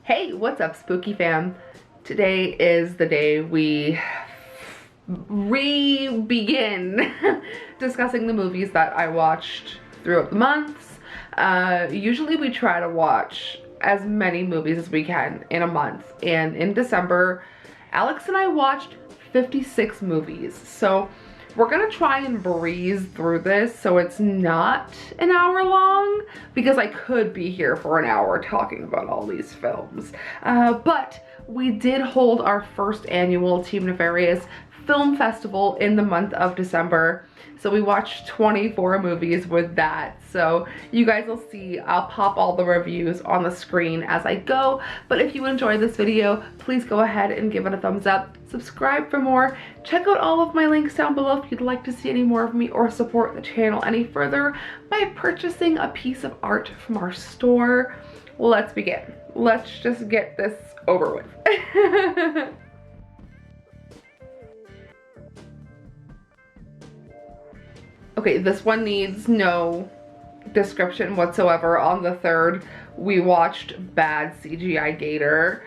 Hey, what's up, spooky fam? Today is the day we begin discussing the movies that I watched throughout the months. Usually we try to watch as many movies as we can in a month, and in December, Alex and I watched 56 movies. So we're gonna try and breeze through this so it's not an hour long, because I could be here for an hour talking about all these films. But we did hold our first annual Team Nefarious Film Festival in the month of December. So we watched 24 movies with that. So you guys will see, I'll pop all the reviews on the screen as I go. But if you enjoyed this video, please go ahead and give it a thumbs up. Subscribe for more. Check out all of my links down below if you'd like to see any more of me or support the channel any further by purchasing a piece of art from our store. Let's begin. Let's just get this over with. Okay, this one needs no description whatsoever. On the 3rd, we watched bad CGI Gator.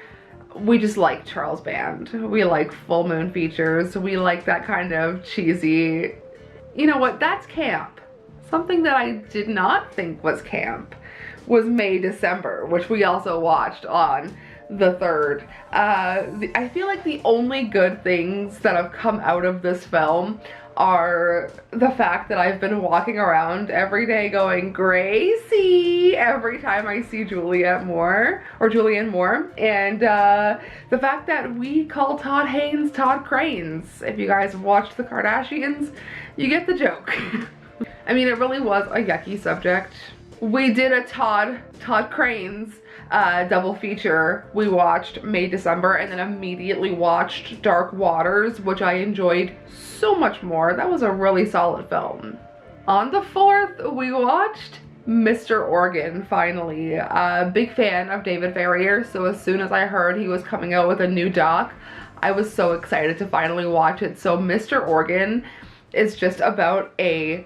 We just like Charles Band. We like full moon features. We like that kind of cheesy, you know what, that's camp. Something that I did not think was camp was May December, which we also watched on the 3rd. I feel like the only good things that have come out of this film are the fact that I've been walking around every day going Gracie every time I see Julianne Moore, and the fact that we call Todd Haynes Todd Cranes. If you guys watched the Kardashians, you get the joke. I mean, it really was a yucky subject. We did a Todd Cranes double feature. We watched May December and then immediately watched Dark Waters, which I enjoyed so much more. That was a really solid film. On the 4th, we watched Mr. Organ, finally. Big fan of David Farrier, so as soon as I heard he was coming out with a new doc, I was so excited to finally watch it. So Mr. Organ is just about a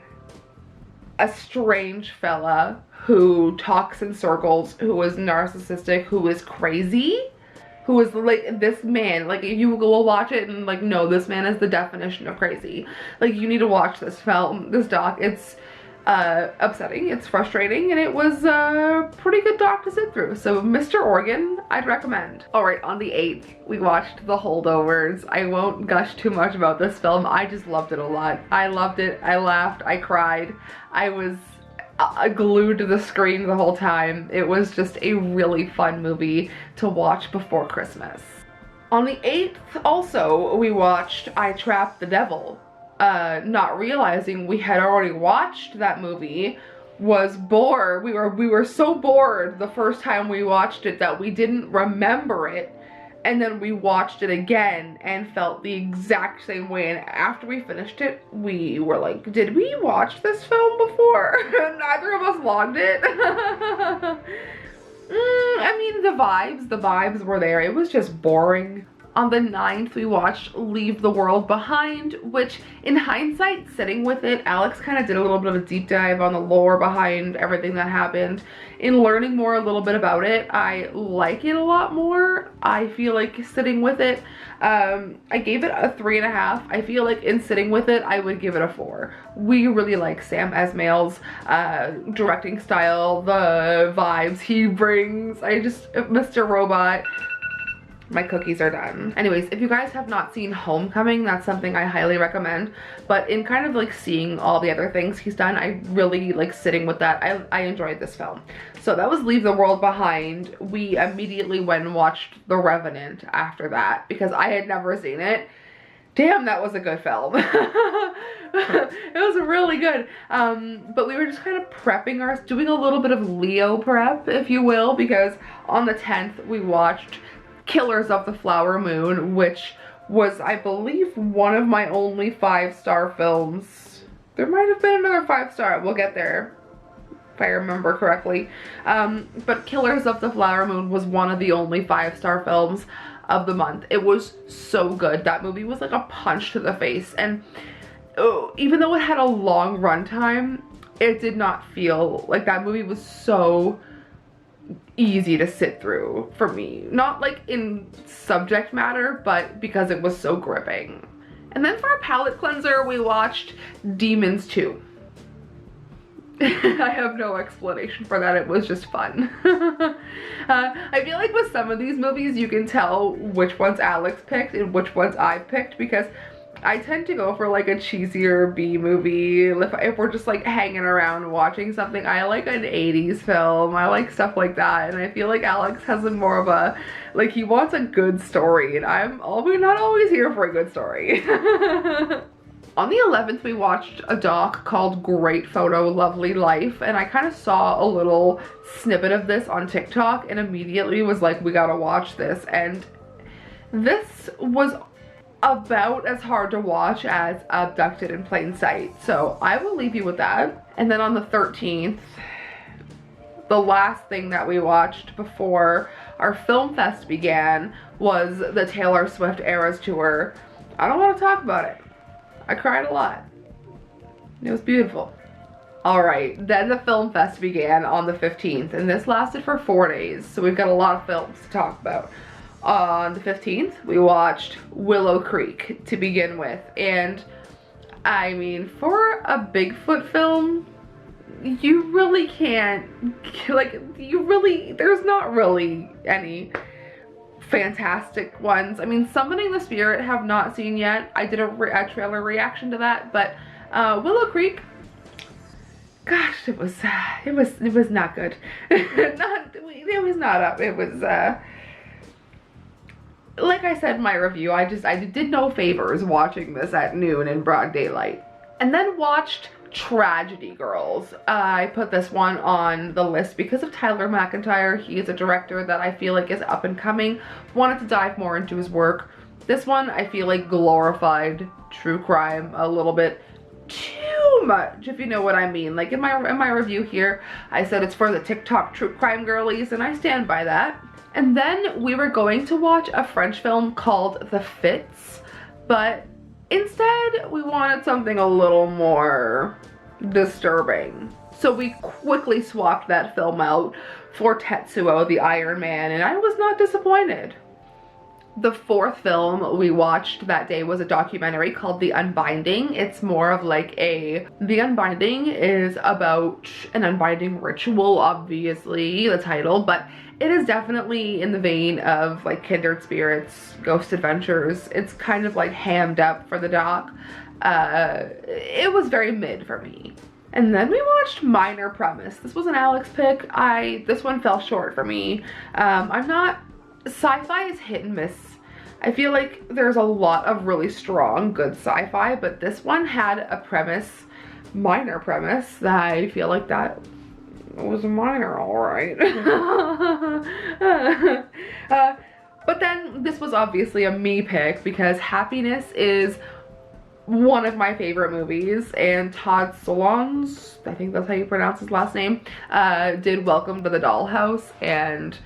strange fella who talks in circles, who is narcissistic, who is crazy, who is like this man. Like, if you go watch it and like, no, this man is the definition of crazy. Like, you need to watch this film, this doc. It's upsetting, it's frustrating, and it was a pretty good doc to sit through. So Mr. Organ, I'd recommend. All right, on the 8th, we watched The Holdovers. I won't gush too much about this film. I just loved it a lot. I loved it. I laughed. I cried. I was glued to the screen the whole time. It was just a really fun movie to watch before Christmas. On the 8th, also, we watched I Trapped the Devil. Not realizing we had already watched that movie, was bored. We were so bored the first time we watched it that we didn't remember it, and then we watched it again and felt the exact same way. And after we finished it, we were like, did we watch this film before? Neither of us logged it. I mean, the vibes were there. It was just boring. On the 9th, we watched Leave the World Behind, which in hindsight, sitting with it, Alex kind of did a little bit of a deep dive on the lore behind everything that happened. In learning more a little bit about it, I like it a lot more. I feel like sitting with it, I gave it a 3.5. I feel like in sitting with it, I would give it a 4. We really like Sam Esmail's directing style, the vibes he brings. Mr. Robot. My cookies are done. Anyways, if you guys have not seen Homecoming, that's something I highly recommend. But in kind of like seeing all the other things he's done, I really like sitting with that. I enjoyed this film. So that was Leave the World Behind. We immediately went and watched The Revenant after that because I had never seen it. Damn, that was a good film. It was really good. But we were just kind of prepping doing a little bit of Leo prep, if you will, because on the 10th we watched Killers of the Flower Moon, which was, I believe, one of my only 5-star films. There might have been another 5-star. We'll get there if I remember correctly. But Killers of the Flower Moon was one of the only 5-star films of the month. It was so good. That movie was like a punch to the face, and even though it had a long runtime, it did not feel like that movie was so easy to sit through for me. Not like in subject matter, but because it was so gripping. And then for a palate cleanser, we watched Demons 2. I have no explanation for that, it was just fun. I feel like with some of these movies, you can tell which ones Alex picked and which ones I picked, because I tend to go for like a cheesier B movie. If we're just like hanging around watching something, I like an 80s film, I like stuff like that, and I feel like Alex has a more of a, like, he wants a good story, and I'm not always here for a good story. On the 11th, we watched a doc called Great Photo, Lovely Life, and I kind of saw a little snippet of this on TikTok and immediately was like, we gotta watch this. And this was about as hard to watch as Abducted in Plain Sight, so I will leave you with that. And then on the 13th, the last thing that we watched before our film fest began was the Taylor Swift Eras Tour. I don't want to talk about it. I cried a lot. It was beautiful. Alright, then the film fest began on the 15th, and this lasted for 4 days, so we've got a lot of films to talk about. On the 15th, we watched Willow Creek to begin with, and I mean, for a Bigfoot film, you really can't, like, there's not really any fantastic ones. I mean, Summoning the Spirit have not seen yet. I did a trailer reaction to that, but Willow Creek, gosh, it was not good. It was not up. It was like I said in my review, I did no favors watching this at noon in broad daylight. And then watched Tragedy Girls. I put this one on the list because of Tyler McIntyre. He is a director that I feel like is up and coming. Wanted to dive more into his work. This one I feel like glorified true crime a little bit too much, if you know what I mean. Like in my review here, I said it's for the TikTok true crime girlies, and I stand by that. And then we were going to watch a French film called The Fits, but instead, we wanted something a little more disturbing. So we quickly swapped that film out for Tetsuo the Iron Man, and I was not disappointed. The fourth film we watched that day was a documentary called The Unbinding. It's more of like The Unbinding is about an unbinding ritual, obviously, the title, but it is definitely in the vein of like Kindred Spirits, Ghost Adventures. It's kind of like hammed up for the doc. It was very mid for me. And then we watched Minor Premise. This was an Alex pick. This one fell short for me. Sci-fi is hit and miss. I feel like there's a lot of really strong, good sci-fi, but this one had a minor premise, that I feel like that was minor, alright. But then this was obviously a me pick because Happiness is one of my favorite movies, and Todd Solondz, I think that's how you pronounce his last name, did Welcome to the Dollhouse, and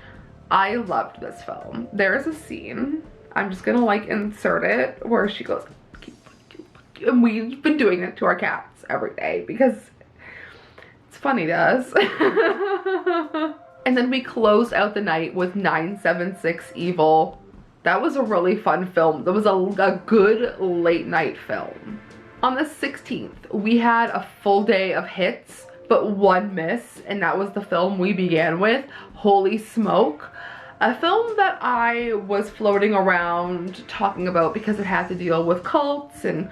I loved this film. There is a scene, I'm just gonna like insert it, where she goes, and we've been doing it to our cats every day because it's funny to us. And then we closed out the night with 976 Evil. That was a really fun film. That was a good late night film. On the 16th, we had a full day of hits, but one miss, and that was the film we began with, Holy Smoke. A film that I was floating around talking about because it had to deal with cults, and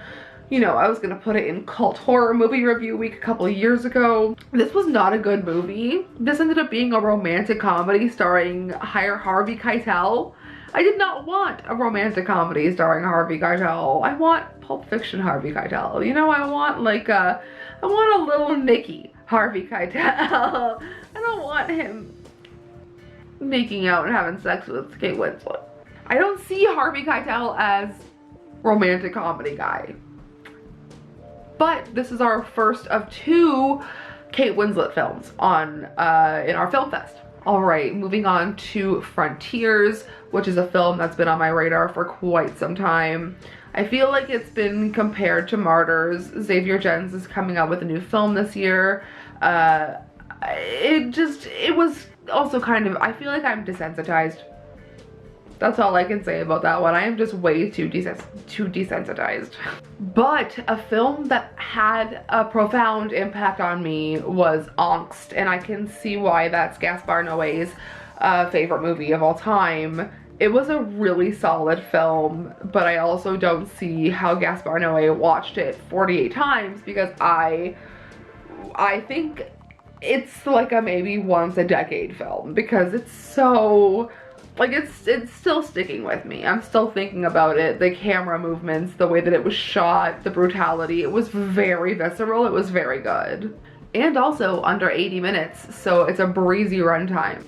you know, I was gonna put it in cult horror movie review week a couple of years ago. This was not a good movie. This ended up being a romantic comedy starring Harvey Keitel. I did not want a romantic comedy starring Harvey Keitel. I want Pulp Fiction Harvey Keitel. You know, I want a little Nicky Harvey Keitel. I don't want him making out and having sex with Kate Winslet. I don't see Harvey Keitel as romantic comedy guy. But this is our first of 2 Kate Winslet films on in our film fest. All right, moving on to Frontiers, which is a film that's been on my radar for quite some time. I feel like it's been compared to Martyrs. Xavier Gens is coming out with a new film this year. It was also kind of, I feel like I'm desensitized. That's all I can say about that one. I am just way too desensitized. But a film that had a profound impact on me was Anst, and I can see why that's Gaspar Noé's favorite movie of all time. It was a really solid film, but I also don't see how Gaspar Noé watched it 48 times, because I think it's like a maybe once a decade film, because it's so, like, it's still sticking with me. I'm still thinking about it. The camera movements, the way that it was shot, the brutality, it was very visceral. It was very good. And also under 80 minutes, so it's a breezy runtime.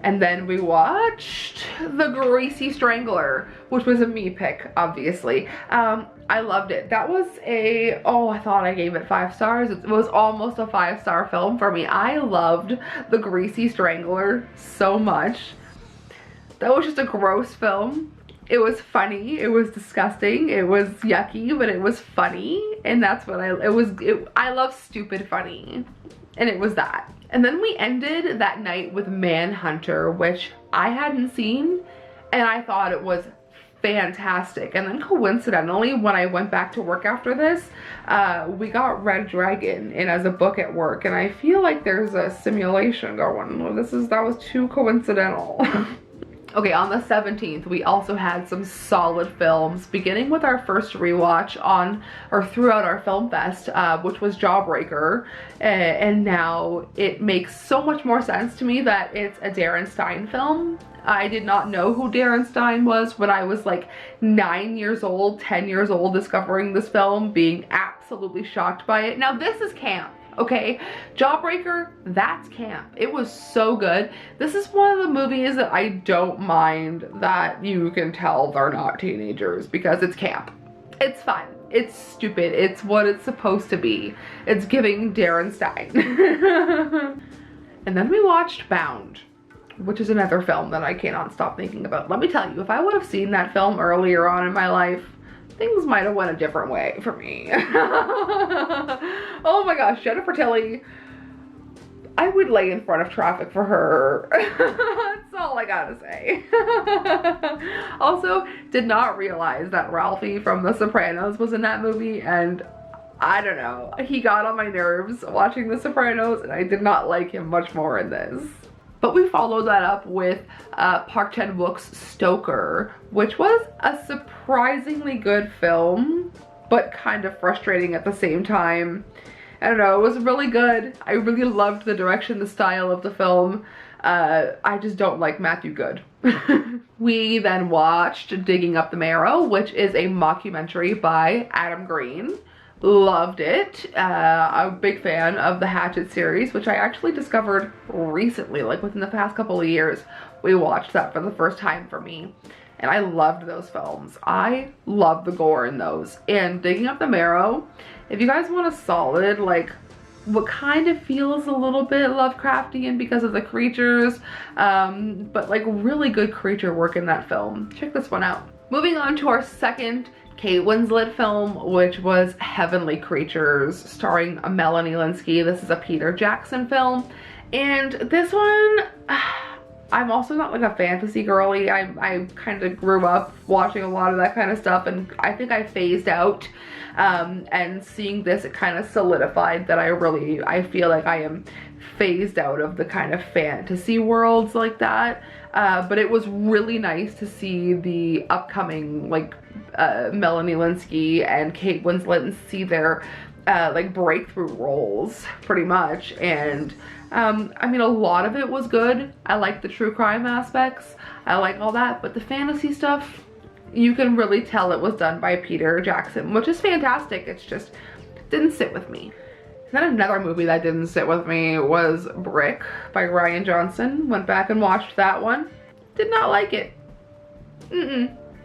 And then we watched The Greasy Strangler, which was a me pick, obviously. I loved it. That was a, oh, I thought I gave it 5 stars. It was almost a 5-star film for me. I loved The Greasy Strangler so much. That was just a gross film. It was funny, it was disgusting, it was yucky, but it was funny. And that's what I love stupid funny. And it was that. And then we ended that night with Manhunter, which I hadn't seen, and I thought it was fantastic. And then coincidentally, when I went back to work after this, we got Red Dragon in as a book at work, and I feel like there's a simulation going. That was too coincidental. Okay, on the 17th, we also had some solid films, beginning with our first rewatch on, or throughout our film fest, which was Jawbreaker, and now it makes so much more sense to me that it's a Darren Stein film. I did not know who Darren Stein was when I was like 9 years old, 10 years old, discovering this film, being absolutely shocked by it. Now this is camp. Okay, Jawbreaker, that's camp. It was so good. This is one of the movies that I don't mind that you can tell they're not teenagers, because it's camp. It's fun. It's stupid. It's what it's supposed to be. It's giving Darren Stein. And then we watched Bound, which is another film that I cannot stop thinking about. Let me tell you, if I would have seen that film earlier on in my life, things might have went a different way for me. Oh my gosh, Jennifer Tilly, I would lay in front of traffic for her. That's all I gotta say. Also, did not realize that Ralphie from The Sopranos was in that movie, and I don't know, he got on my nerves watching The Sopranos, and I did not like him much more in this. But we followed that up with Park Chan-wook's Stoker, which was a surprisingly good film, but kind of frustrating at the same time. I don't know, it was really good. I really loved the direction, the style of the film. I just don't like Matthew Good. We then watched Digging Up the Marrow, which is a mockumentary by Adam Green. Loved it. I'm a big fan of the Hatchet series, which I actually discovered recently, like within the past couple of years. We watched that for the first time for me, and I loved those films. I love the gore in those. And Digging Up the Marrow, if you guys want a solid, like, what kind of feels a little bit Lovecraftian because of the creatures, but like really good creature work in that film, check this one out. Moving on to our second Kate Winslet film, which was Heavenly Creatures, starring Melanie Lynskey. This is a Peter Jackson film, and this one, I'm also not like a fantasy girly. I kind of grew up watching a lot of that kind of stuff, and I think I phased out, and seeing this, it kind of solidified that I feel like I am phased out of the kind of fantasy worlds like that. But it was really nice to see the upcoming, like, Melanie Lynskey and Kate Winslet, and see their like breakthrough roles pretty much. And I mean, a lot of it was good. I like the true crime aspects, I like all that, but the fantasy stuff, you can really tell it was done by Peter Jackson, which is fantastic. It's just didn't sit with me. Then another movie that didn't sit with me was Brick by Rian Johnson. Went back and watched that one. Did not like it.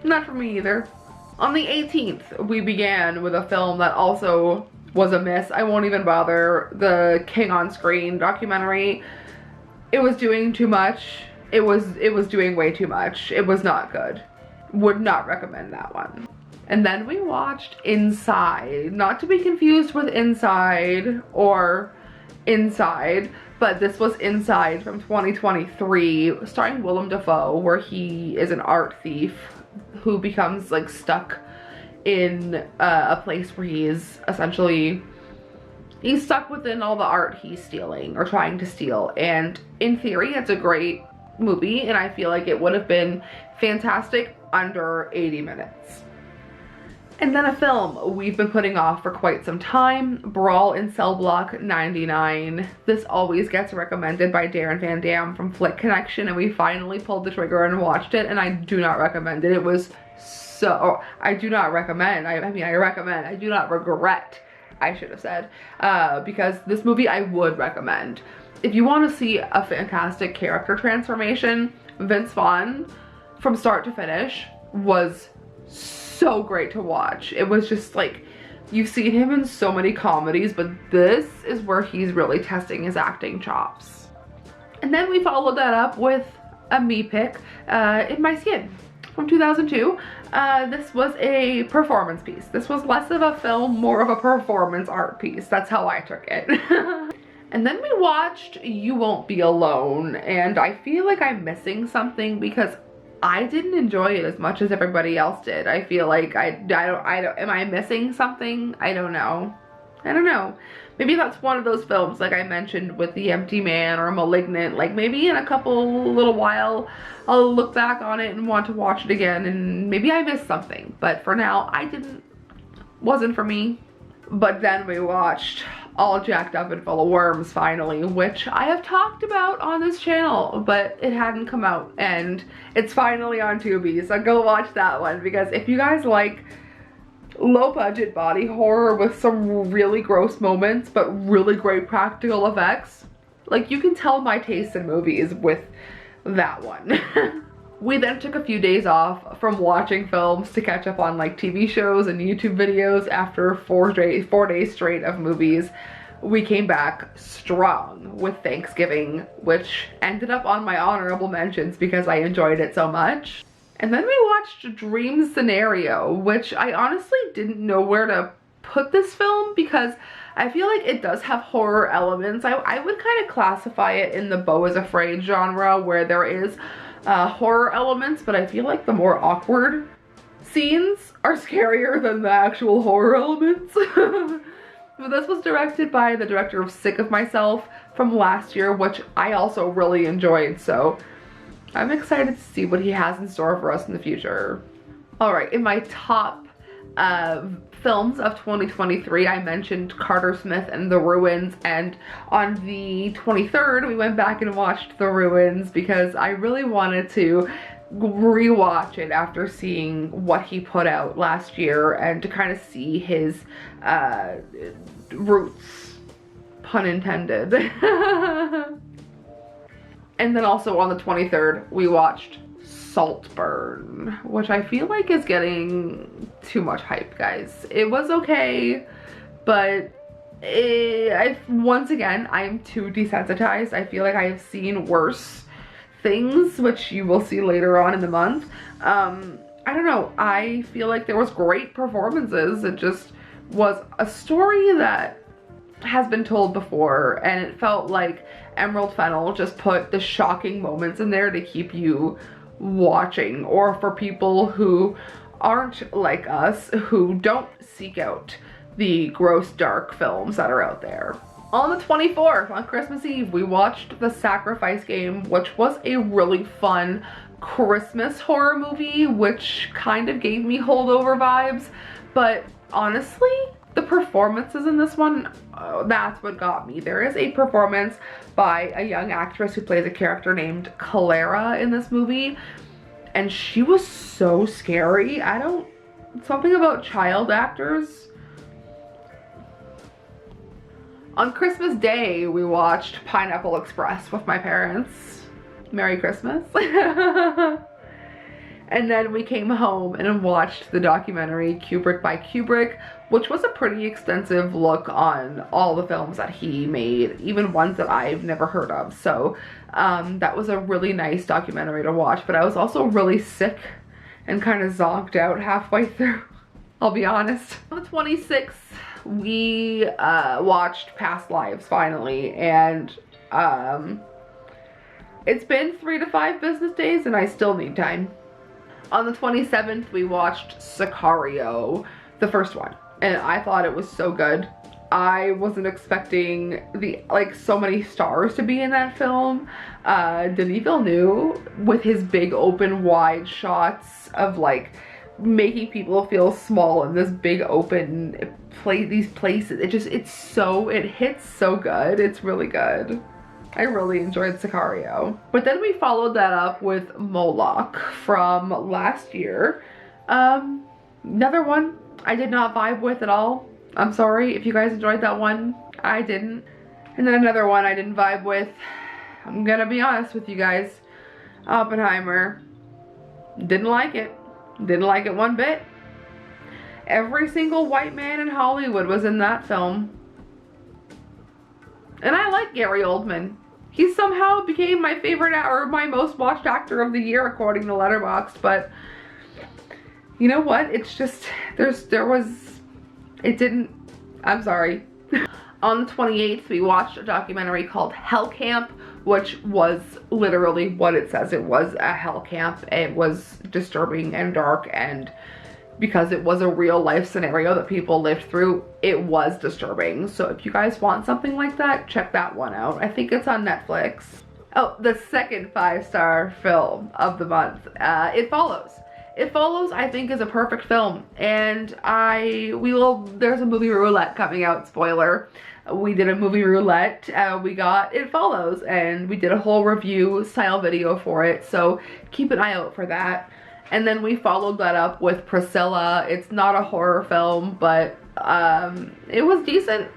Not for me either. On the 18th, we began with a film that also was a miss. I won't even bother. The King on Screen documentary. It was doing too much. It was doing way too much. It was not good. Would not recommend that one. And then we watched Inside, not to be confused with Inside or Inside, but this was Inside from 2023, starring Willem Dafoe, where he is an art thief who becomes like stuck in a place where he is essentially, he's stuck within all the art he's stealing or trying to steal. And in theory, it's a great movie, and I feel like it would have been fantastic under 80 minutes. And then a film we've been putting off for quite some time, Brawl in Cell Block 99. This always gets recommended by Darren Van Dam from Flick Connection, and we finally pulled the trigger and watched it, and I do not recommend it. It was so, I do not recommend, I mean I recommend, I do not regret, I should have said, because this movie I would recommend. If you want to see a fantastic character transformation, Vince Vaughn, from start to finish, was so great to watch. It was just like, you've seen him in so many comedies, but this is where he's really testing his acting chops. And then we followed that up with a me pick, In My Skin from 2002. This was a performance piece. This was less of a film, more of a performance art piece. That's how I took it. And then we watched You Won't Be Alone, and I feel like I'm missing something because I didn't enjoy it as much as everybody else did. I feel like I don't, am I missing something? I don't know. I don't know. Maybe that's one of those films like I mentioned with The Empty Man or Malignant. Like maybe in a little while, I'll look back on it and want to watch it again, and maybe I missed something. But for now, wasn't for me. But then we watched All Jacked Up and Full of Worms finally, which I have talked about on this channel, but it hadn't come out, and it's finally on Tubi, so go watch that one, because if you guys like low budget body horror with some really gross moments but really great practical effects, like you can tell my taste in movies with that one. We then took a few days off from watching films to catch up on like TV shows and YouTube videos after 4 days straight of movies. We came back strong with Thanksgiving, which ended up on my honorable mentions because I enjoyed it so much. And then we watched Dream Scenario, which I honestly didn't know where to put this film because I feel like it does have horror elements. I would kind of classify it in the Beau is Afraid genre, where there is horror elements, but I feel like the more awkward scenes are scarier than the actual horror elements. But this was directed by the director of Sick of Myself from last year, which I also really enjoyed, so I'm excited to see what he has in store for us in the future. Alright, in my top films of 2023, I mentioned Carter Smith and The Ruins, and on the 23rd we went back and watched The Ruins because I really wanted to rewatch it after seeing what he put out last year and to kind of see his roots, pun intended. And then also on the 23rd we watched Saltburn, which I feel like is getting too much hype, guys. It was okay, but once again, I'm too desensitized. I feel like I have seen worse things, which you will see later on in the month. I don't know. I feel like there was great performances. It just was a story that has been told before, and it felt like Emerald Fennell just put the shocking moments in there to keep you watching, or for people who aren't like us, who don't seek out the gross dark films that are out there. On the 24th, on Christmas Eve, we watched The Sacrifice Game, which was a really fun Christmas horror movie, which kind of gave me holdover vibes, but honestly, the performances in this one, that's what got me. There is a performance by a young actress who plays a character named Clara in this movie, and she was so scary. Something about child actors. On Christmas Day, we watched Pineapple Express with my parents. Merry Christmas. And then we came home and watched the documentary Kubrick by Kubrick, which was a pretty extensive look on all the films that he made, even ones that I've never heard of. So that was a really nice documentary to watch, but I was also really sick and kind of zonked out halfway through, I'll be honest. On the 26th, we watched Past Lives finally, and It's been 3 to 5 business days and I still need time. On the 27th, we watched Sakario, the first one, and I thought it was so good. I wasn't expecting so many stars to be in that film. Denis Villeneuve, with his big open wide shots of like making people feel small in this big open these places. It hits so good. It's really good. I really enjoyed Sakario. But then we followed that up with Molok from last year. Another one I did not vibe with at all. I'm sorry if you guys enjoyed that one. I didn't. And then another one I didn't vibe with. I'm gonna be honest with you guys. Oppenheimer. Didn't like it. Didn't like it one bit. Every single white man in Hollywood was in that film. And I like Gary Oldman. He somehow became my favorite or my most watched actor of the year according to Letterboxd, but you know what? It's just, I'm sorry. On the 28th, we watched a documentary called Hell Camp, which was literally what it says. It was a hell camp. It was disturbing and dark, and because it was a real life scenario that people lived through, it was disturbing. So if you guys want something like that, check that one out. I think it's on Netflix. Oh, the second 5-star film of the month, It Follows. It Follows, I think, is a perfect film, and there's a movie roulette coming out, spoiler. We did a movie roulette, we got It Follows, and we did a whole review style video for it, so keep an eye out for that. And then we followed that up with Priscilla. It's not a horror film, but it was decent.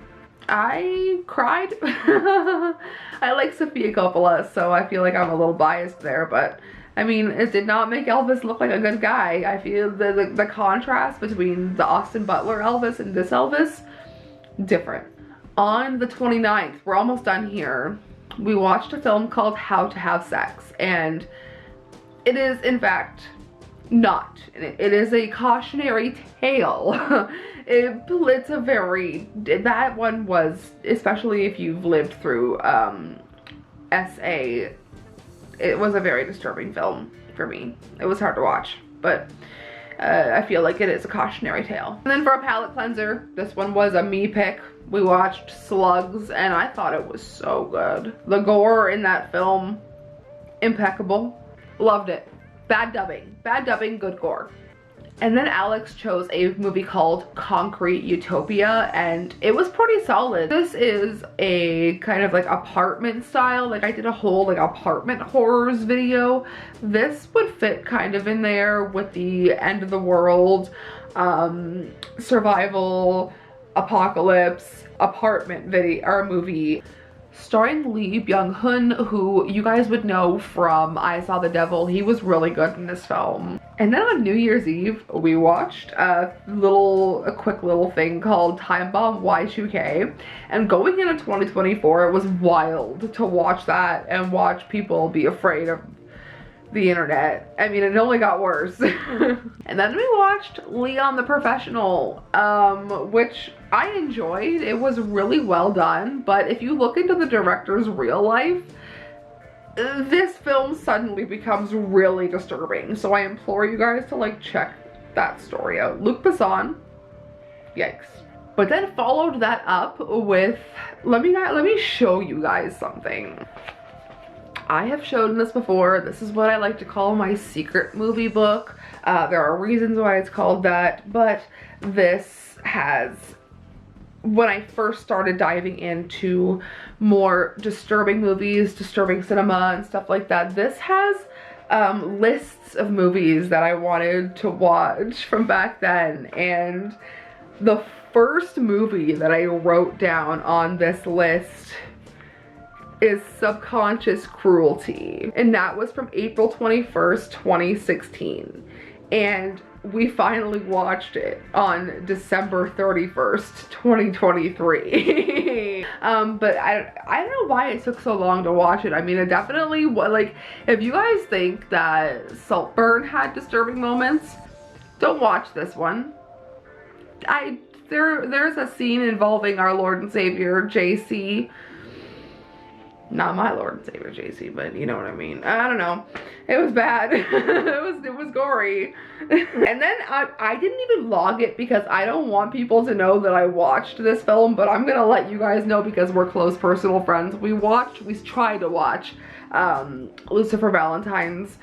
I cried. I like Sofia Coppola, so I feel like I'm a little biased there, but I mean, it did not make Elvis look like a good guy. I feel the contrast between the Austin Butler Elvis and this Elvis, different. On the 29th, we're almost done here, we watched a film called How to Have Sex, and it is, in fact, not. It is a cautionary tale. That one was, especially if you've lived through SA, it was a very disturbing film for me. It was hard to watch, but I feel like it is a cautionary tale. And then for a palate cleanser, this one was a me pick. We watched Slugs, and I thought it was so good. The gore in that film, impeccable. Loved it. Bad dubbing, good gore. And then Alex chose a movie called Concrete Utopia, and it was pretty solid. This is a kind of like apartment style, like I did a whole like apartment horrors video. This would fit kind of in there with the end of the world, survival, apocalypse, apartment video or movie. Starring Lee Byung-hun, who you guys would know from I Saw the Devil. He was really good in this film. And then on New Year's Eve, we watched a quick little thing called Time Bomb Y2K. And going into 2024, it was wild to watch that and watch people be afraid of the internet. I mean, it only got worse. And then we watched Leon the Professional, which I enjoyed. It was really well done, but if you look into the director's real life, this film suddenly becomes really disturbing. So I implore you guys to like check that story out. Luc Besson, yikes. But then followed that up with, let me show you guys something. I have shown this before. This is what I like to call my secret movie book. There are reasons why it's called that, but this has, when I first started diving into more disturbing movies, disturbing cinema and stuff like that, this has lists of movies that I wanted to watch from back then, and the first movie that I wrote down on this list is Subconscious Cruelty, and that was from April 21st, 2016, and we finally watched it on December 31st, 2023. But I don't know why it took so long to watch it. I mean, it definitely, like, if you guys think that Saltburn had disturbing moments, don't watch this one. There's a scene involving our Lord and Savior, JC. Not my Lord and Savior JC, but you know what I mean. I don't know. It was bad. it was gory. And then I didn't even log it because I don't want people to know that I watched this film, but I'm gonna let you guys know because we're close personal friends. We tried to watch Lucifer Valentine's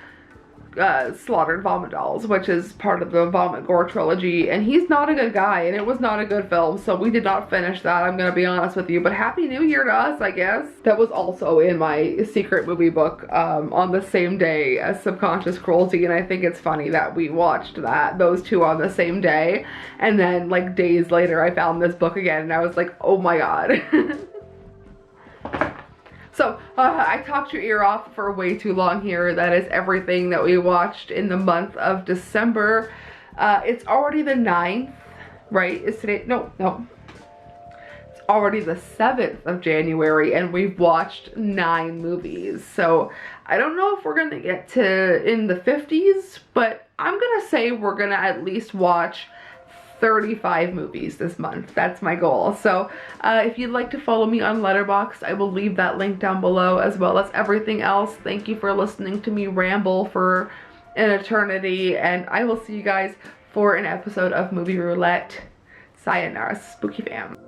Slaughtered Vomit Dolls, which is part of the Vomit Gore trilogy, and he's not a good guy, and it was not a good film, so we did not finish that, I'm gonna be honest with you, but Happy New Year to us, I guess. That was also in my secret movie book on the same day as Subconscious Cruelty, and I think it's funny that we watched those two on the same day, and then like days later I found this book again, and I was like, oh my god. So, I talked your ear off for way too long here. That is everything that we watched in the month of December. It's already the 9th, right? Is today? No. It's already the 7th of January, and we've watched 9 movies. So, I don't know if we're gonna get to in the 50s, but I'm gonna say we're gonna at least watch 35 movies this month. That's my goal. So if you'd like to follow me on Letterboxd, I will leave that link down below, as well as everything else. Thank you for listening to me ramble for an eternity, and I will see you guys for an episode of Movie Roulette. Sayonara, spooky fam.